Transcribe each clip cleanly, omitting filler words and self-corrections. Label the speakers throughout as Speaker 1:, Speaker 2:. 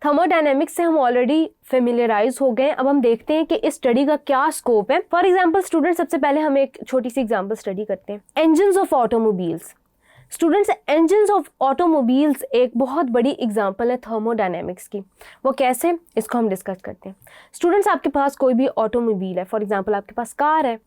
Speaker 1: Thermodynamics से हम already familiarise हो गए। अब हम देखते हैं कि इस स्टडी का क्या स्कोप है। फॉर एग्जांपल स्टूडेंट्स, सबसे पहले हम एक छोटी सी एग्जांपल स्टडी करते हैं। Engines of automobiles. Students, engines of automobiles एक बहुत बड़ी एग्जांपल है थर्मोडायनेमिक्स की। वो कैसे, इसको हम डिस्कस करते हैं। स्टूडेंट्स, आपके पास कोई भी ऑटोमोबाइल है, फॉर एग्जांपल आपके पास कार है।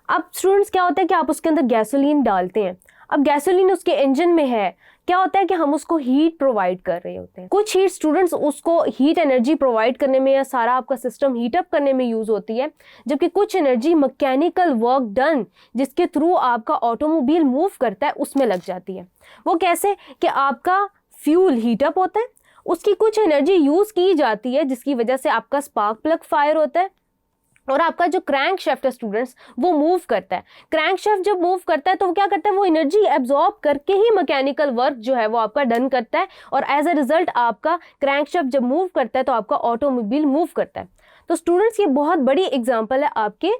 Speaker 1: अब स्टूडेंट्स क्या होता है कि आप उसके अंदर गैसोलीन डालते हैं। अब गैसोलीन उसके इंजन में है, क्या होता है कि हम उसको हीट प्रोवाइड कर रहे होते हैं। कुछ हीट स्टूडेंट्स उसको हीट एनर्जी प्रोवाइड करने में या सारा आपका सिस्टम हीटअप करने में यूज होती है, जबकि कुछ एनर्जी मैकेनिकल वर्क डन जिसके थ्रू आपका ऑटोमोबाइल मूव करता है उसमें लग जाती है। वो कैसे कि आपका फ्यूल हीटअप होता है, उसकी कुछ एनर्जी यूज की जाती है जिसकी वजह से आपका स्पार्क प्लग फायर होता है और आपका जो क्रैंक शाफ्ट है स्टूडेंट्स वो मूव करता है। क्रैंक शाफ्ट जब मूव करता है तो वो क्या करता है, वो एनर्जी एब्जॉर्ब करके ही मैकेनिकल वर्क जो है वो आपका डन करता है और एज अ रिजल्ट आपका क्रैंक शाफ्ट जब मूव करता है तो आपका ऑटोमोबाइल मूव करता है। तो स्टूडेंट्स, ये बहुत बड़ी एग्जांपल है आपके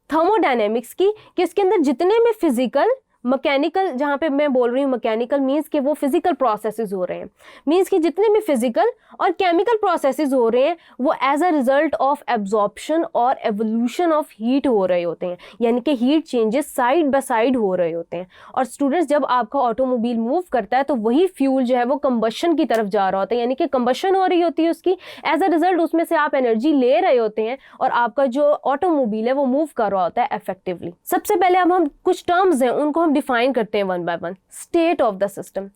Speaker 1: थर्मोडायनेमिक्स की कि इसके अंदर जितने में फिजिकल मैकेनिकल, जहाँ पे मैं बोल रही हूँ मैकेनिकल मीन्स कि वो फिजिकल प्रोसेसेस हो रहे हैं, मीन्स कि जितने भी फिजिकल और केमिकल प्रोसेसेस हो रहे हैं वो as a result of absorption और एवोल्यूशन ऑफ हीट हो रहे होते हैं, यानी कि heat changes side by side हो रहे होते हैं। और स्टूडेंट्स, जब आपका ऑटोमोबाइल मूव करता है तो वही फ्यूल जो है वो कंबशन की तरफ जा रहा होता है, यानी कि कंबशन हो रही होती है उसकी, एज अ रिजल्ट उसमें से आप एनर्जी ले रहे होते हैं और आपका जो ऑटोमोबाइल है वो मूव कर रहा होता है इफेक्टिवली। सबसे पहले अब हम कुछ टर्म्स हैं उनको हम डिफाइन करते हैं one by one. State of the system,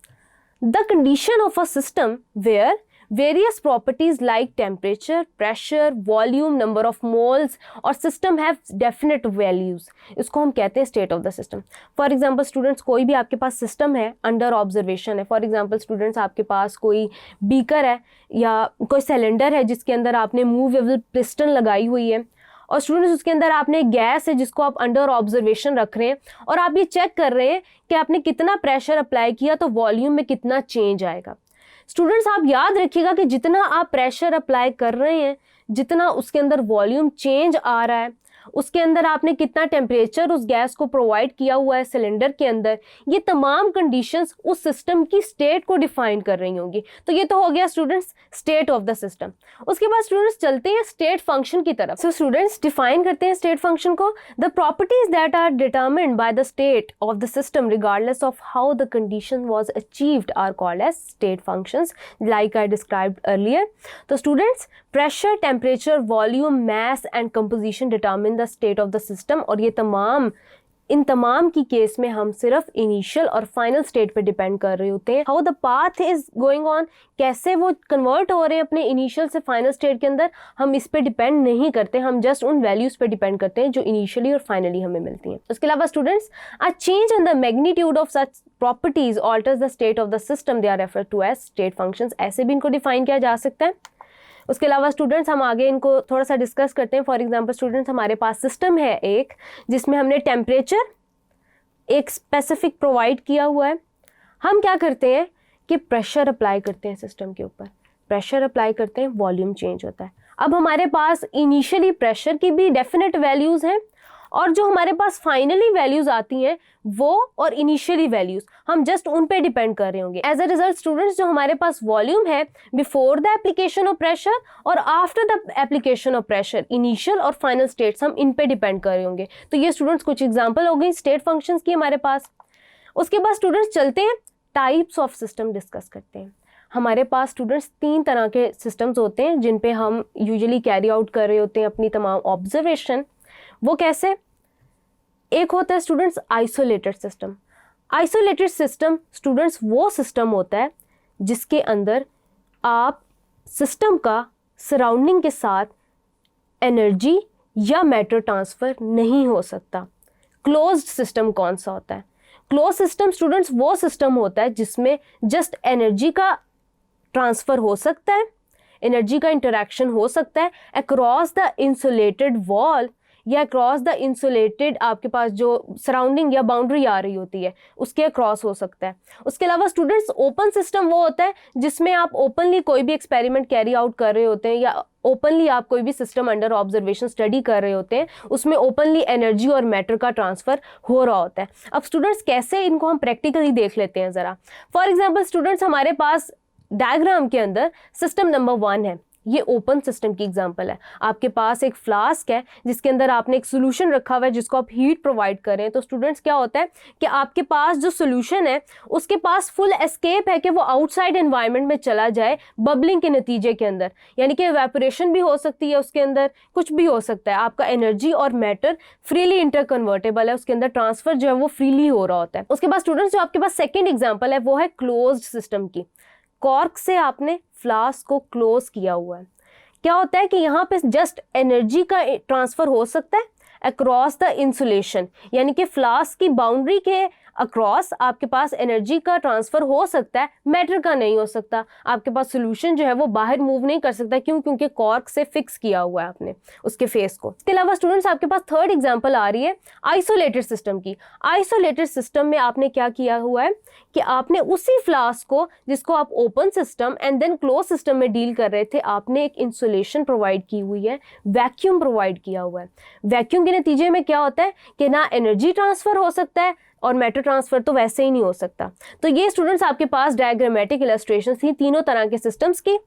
Speaker 1: the condition of a system where various properties like temperature, pressure, volume, number of moles और system have definite values, इसको हम कहते हैं state of the system। For example students, कोई भी आपके पास system है under observation है। For example students, आपके पास कोई beaker है या कोई cylinder है जिसके अंदर आपने movable piston लगाई हुई है और स्टूडेंट्स उसके अंदर आपने गैस है जिसको आप अंडर ऑब्जर्वेशन रख रहे हैं और आप ये चेक कर रहे हैं कि आपने कितना प्रेशर अप्लाई किया तो वॉल्यूम में कितना चेंज आएगा। स्टूडेंट्स, आप याद रखिएगा कि जितना आप प्रेशर अप्लाई कर रहे हैं, जितना उसके अंदर वॉल्यूम चेंज आ रहा है, उसके अंदर आपने कितना टेम्परेचर उस गैस को प्रोवाइड किया हुआ है सिलेंडर के अंदर, ये तमाम कंडीशंस उस सिस्टम की स्टेट को डिफाइन कर रही होंगी। तो ये तो हो गया students state of the system. उसके बाद स्टूडेंट्स चलते हैं स्टेट फंक्शन की तरफ। सो स्टूडेंट्स, डिफाइन करते हैं स्टेट फंक्शन को। The properties that are determined by the state of the system regardless of how the condition was achieved are called as state functions like I described earlier. तो students, pressure, temperature, volume, mass and composition determine the state of the system और ये इन तमाम की case में हम सिर्फ initial और final state पे डिपेंड कर रहे होते हैं। How the path is going on, कैसे वो कन्वर्ट हो रहे हैं अपने इनिशियल से फाइनल स्टेट के अंदर, हम इस पे डिपेंड नहीं करते, हम जस्ट उन वैल्यूज पे डिपेंड करते हैं जो इनिशियली और फाइनली हमें मिलती हैं। उसके अलावा students, a change in the magnitude of such properties alters the state of the system, they are referred to as state functions. ऐसे भी इनको डिफाइन किया जा सकता है। उसके अलावा स्टूडेंट्स, हम आगे इनको थोड़ा सा डिस्कस करते हैं। फॉर एग्जांपल स्टूडेंट्स, हमारे पास सिस्टम है एक जिसमें हमने टेम्परेचर एक स्पेसिफिक प्रोवाइड किया हुआ है। हम क्या करते हैं कि प्रेशर अप्लाई करते हैं सिस्टम के ऊपर, प्रेशर अप्लाई करते हैं, वॉल्यूम चेंज होता है। अब हमारे पास इनिशियली प्रेशर की भी डेफिनेट वैल्यूज़ हैं और जो हमारे पास फाइनली वैल्यूज आती हैं वो और इनिशियली वैल्यूज हम जस्ट उन पे डिपेंड कर रहे होंगे। एज अ रिजल्ट स्टूडेंट्स, जो हमारे पास वॉल्यूम है before the application of pressure और after the application of pressure, initial और फाइनल स्टेट्स हम इन पे डिपेंड कर रहे होंगे। तो ये स्टूडेंट्स कुछ एग्जाम्पल हो गई स्टेट फंक्शंस की हमारे पास। उसके बाद स्टूडेंट्स चलते हैं टाइप्स ऑफ सिस्टम डिस्कस करते हैं। हमारे पास स्टूडेंट्स 3 तरह के सिस्टम्स होते हैं जिन पे हम यूजुअली कैरी आउट कर रहे होते हैं अपनी तमाम ऑब्जर्वेशन। वो कैसे? एक होता है students isolated system. Isolated system students वो सिस्टम होता है जिसके अंदर आप सिस्टम का सराउंडिंग के साथ एनर्जी या मैटर ट्रांसफ़र नहीं हो सकता। क्लोज्ड सिस्टम कौन सा होता है? क्लोज सिस्टम स्टूडेंट्स वो सिस्टम होता है जिसमें जस्ट एनर्जी का ट्रांसफ़र हो सकता है, एनर्जी का इंटरेक्शन हो सकता है अक्रॉस द इंसुलेटेड वॉल या अक्रॉस द इंसुलेटेड आपके पास जो सराउंडिंग या बाउंड्री आ रही होती है उसके अक्रॉस हो सकता है। उसके अलावा स्टूडेंट्स ओपन सिस्टम वो होता है जिसमें आप ओपनली कोई भी एक्सपेरिमेंट कैरी आउट कर रहे होते हैं या ओपनली आप कोई भी सिस्टम अंडर ऑब्जर्वेशन स्टडी कर रहे होते हैं, उसमें ओपनली एनर्जी और मैटर का ट्रांसफ़र हो रहा होता है। अब स्टूडेंट्स कैसे इनको हम प्रैक्टिकली देख लेते हैं ज़रा। फॉर एग्जांपल स्टूडेंट्स, हमारे पास डायग्राम के अंदर सिस्टम नंबर 1 है, ये ओपन सिस्टम की एग्जांपल है। आपके पास एक फ्लास्क है जिसके अंदर आपने एक सोल्यूशन रखा हुआ है जिसको आप हीट प्रोवाइड कर रहे हैं। तो स्टूडेंट्स क्या होता है कि आपके पास जो सोल्यूशन है उसके पास फुल एस्केप है कि वो आउटसाइड एनवायरनमेंट में चला जाए बबलिंग के नतीजे के अंदर, यानी कि इवेपोरेशन भी हो सकती है उसके अंदर, कुछ भी हो सकता है। आपका एनर्जी और मैटर फ्रीली इंटरकन्वर्टेबल है, उसके अंदर ट्रांसफर जो है वो फ्रीली हो रहा होता है। उसके बाद स्टूडेंट्स जो आपके पास सेकेंड एग्जाम्पल है वो है क्लोज्ड सिस्टम की। कॉर्क से आपने फ्लास्क को क्लोज किया हुआ है। क्या होता है कि यहाँ पे जस्ट एनर्जी का ट्रांसफर हो सकता है अक्रॉस द इंसुलेशन, यानी कि फ्लास्क की बाउंड्री के अक्रॉस आपके पास एनर्जी का ट्रांसफर हो सकता है, मैटर का नहीं हो सकता। आपके पास सोल्यूशन जो है वो बाहर मूव नहीं कर सकता, क्यों? क्योंकि कॉर्क से फिक्स किया हुआ है आपने उसके फेस को। इसके अलावा स्टूडेंट्स आपके पास थर्ड एग्जांपल आ रही है आइसोलेटेड सिस्टम की। आइसोलेटेड सिस्टम में आपने क्या किया हुआ है कि आपने उसी फ्लास्क को जिसको आप open system and then close system में डील कर रहे थे, आपने एक इंसुलेशन प्रोवाइड की हुई है, वैक्यूम प्रोवाइड किया हुआ है। वैक्यूम के नतीजे में क्या होता है कि ना एनर्जी ट्रांसफर हो सकता है और मैटर ट्रांसफर तो वैसे ही नहीं हो सकता। तो ये स्टूडेंट्स आपके पास डायग्रामेटिक इलस्ट्रेशन थी तीनों तरह के सिस्टम्स की,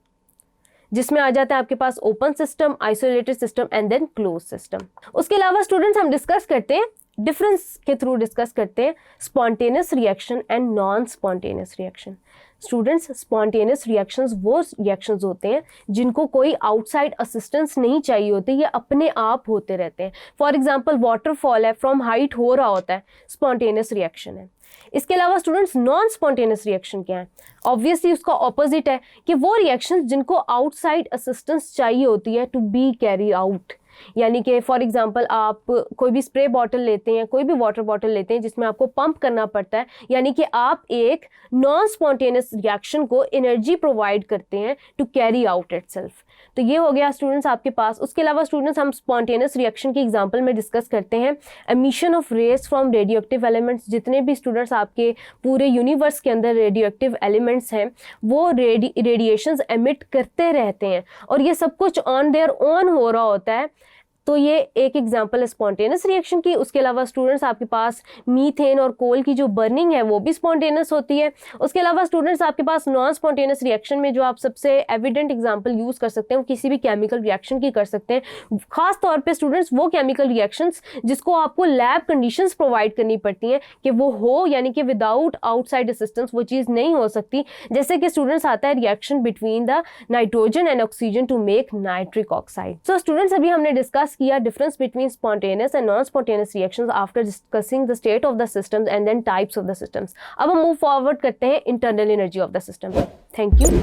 Speaker 1: जिसमें आ जाता है आपके पास open system, isolated system and then close system. उसके अलावा स्टूडेंट्स हम डिस्कस करते हैं डिफरेंस के थ्रू डिस्कस करते हैं spontaneous reaction and non spontaneous reaction. Students spontaneous reactions वो रिएक्शंस होते हैं जिनको कोई आउटसाइड असिस्टेंस नहीं चाहिए होती, ये अपने आप होते रहते हैं। फॉर एग्जांपल वाटरफॉल है, फ्रॉम हाइट हो रहा होता है, स्पॉन्टेनियस रिएक्शन है। इसके अलावा स्टूडेंट्स नॉन स्पॉन्टेनियस रिएक्शन क्या है? ऑब्वियसली उसका ऑपोजिट है कि वो रिएक्शंस जिनको आउटसाइड असिस्टेंस चाहिए होती है टू बी कैरी आउट। यानी कि फॉर एग्जांपल आप कोई भी स्प्रे बॉटल लेते हैं, कोई भी वाटर बॉटल लेते हैं जिसमें आपको पंप करना पड़ता है, यानी कि आप एक नॉन स्पॉन्टेनियस रिएक्शन को एनर्जी प्रोवाइड करते हैं टू कैरी आउट इटसेल्फ। तो ये हो गया स्टूडेंट्स आपके पास। उसके अलावा स्टूडेंट्स हम स्पॉन्टेनियस रिएक्शन की एग्जांपल में डिस्कस करते हैं emission of rays from radioactive elements. जितने भी स्टूडेंट्स आपके पूरे यूनिवर्स के अंदर रेडियो एक्टिव एलिमेंट्स हैं वो रेडिएशंस एमिट करते रहते हैं और ये सब कुछ ऑन देयर ओन हो रहा होता है। तो ये एक एग्जांपल है स्पॉन्टेनियस रिएक्शन की। उसके अलावा स्टूडेंट्स आपके पास मीथेन और कोल की जो बर्निंग है वो भी स्पॉन्टेनियस होती है। उसके अलावा स्टूडेंट्स आपके पास नॉन स्पॉन्टेनियस रिएक्शन में जो आप सबसे एविडेंट एग्जांपल यूज़ कर सकते हैं वो किसी भी केमिकल रिएक्शन की कर सकते हैं। खास तौर पे स्टूडेंट्स वो केमिकल रिएक्शंस जिसको आपको लैब कंडीशंस प्रोवाइड करनी पड़ती हैं कि वो हो, यानी कि विदाउट आउटसाइड असिस्टेंस वो चीज़ नहीं हो सकती। जैसे कि स्टूडेंट्स आता है reaction between the nitrogen and oxygen to make nitric oxide. So students अभी हमने डिस्कस किया difference between spontaneous and non-spontaneous reactions after discussing the state of the systems and then types of the systems. अब हम move forward करते हैं internal energy of the system. Thank you.